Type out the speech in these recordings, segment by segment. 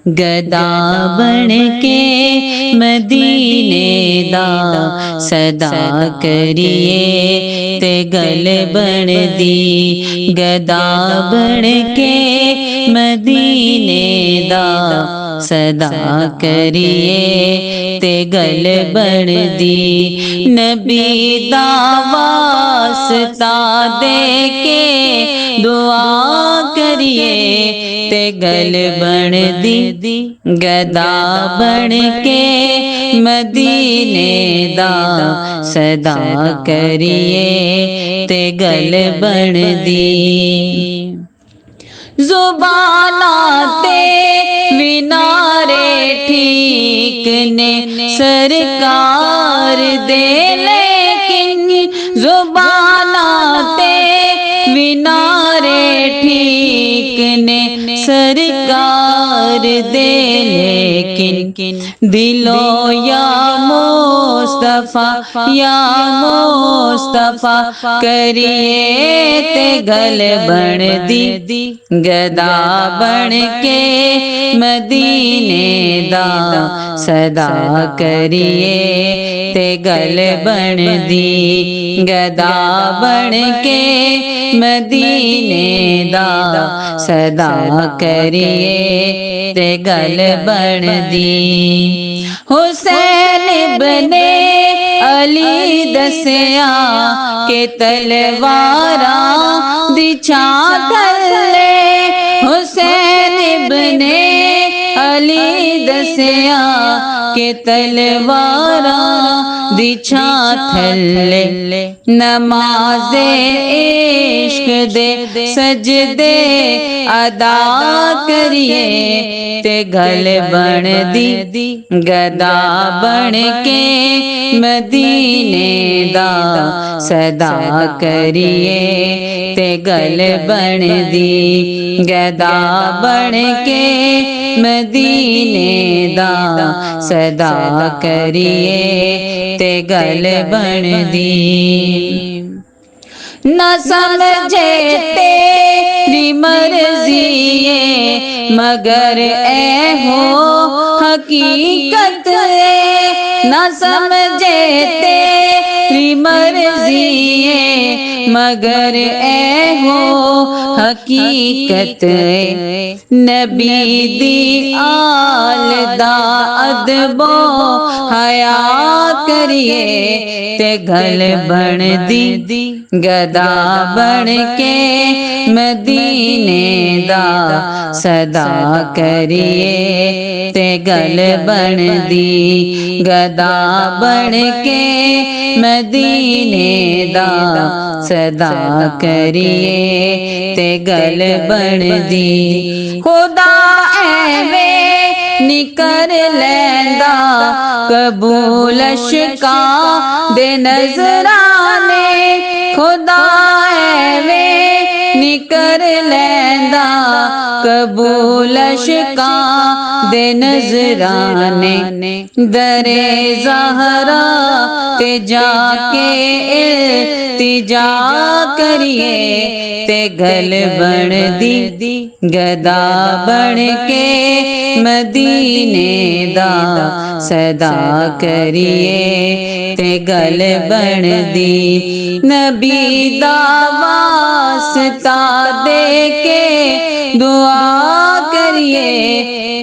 गदा बन के मदीने दा सदा करिए ते गल बन दी। गदा बन के मदीने दा सदा करिए ते गल बन दी। नबी दा वास्ता दे के दुआ करिए ते गल बन दी। गदा बन के मदीने दा सदा करिए ते गल बन दी। जुबाना ते विनारे ठीक ने सरकार दे, लेकिन जुबाना ते विनारे ठीक ने सरकार दे, लेकिन दिलो या मुस्तफा या मुस्तफा करिए ते गल बन दी। गदा बन के मदीने दा सदा करिए ते गल बन दी। गदा बन के मदीने दा सदा करिए ते गल बन दी। हुसैन इब्ने अली दसया के तलवारा दी छां थल्ले। हुसैन इब्ने अली दसया के तलवारा दी छां थल्ले। नमाज़े इश्क दे सजदे अदा करिए ते गल बन दी। गदा बन के मदीने दा सदा करिए ते गल बन दी। गदा बन के मदीने दा सदा करिए ते गल बन दी। न समझे तेरी मर्जी मगर ए हो हकीकत, न समझे तेरी मर्जी मगर ए हो हकीकत। नबी दी आल दा अदबो हया करिए ते गल बन दी। गदा बन के मदीने दा सदा करिए ते गल बन दी। गदा बन के मदीने दा सदा करिए ते गल बन दी। खुदा एवे निकर लैंदा कबूल अशका दे नजराने। खुदा एवे निकर लैंदा कबूल अशका दे नजराने। दरे ज़हरा ते जाके इल्तिजा करिए ते गल बन दी। गदा बन के मदीने दा सदा करिए ते गल बन दी। नबी दा वास्ता दे के दुआ करिए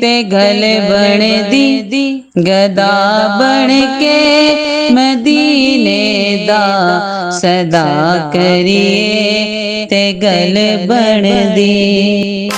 ते गल बन दी। गदा बन के मदीने दा सदा करिए ते गल बन दी।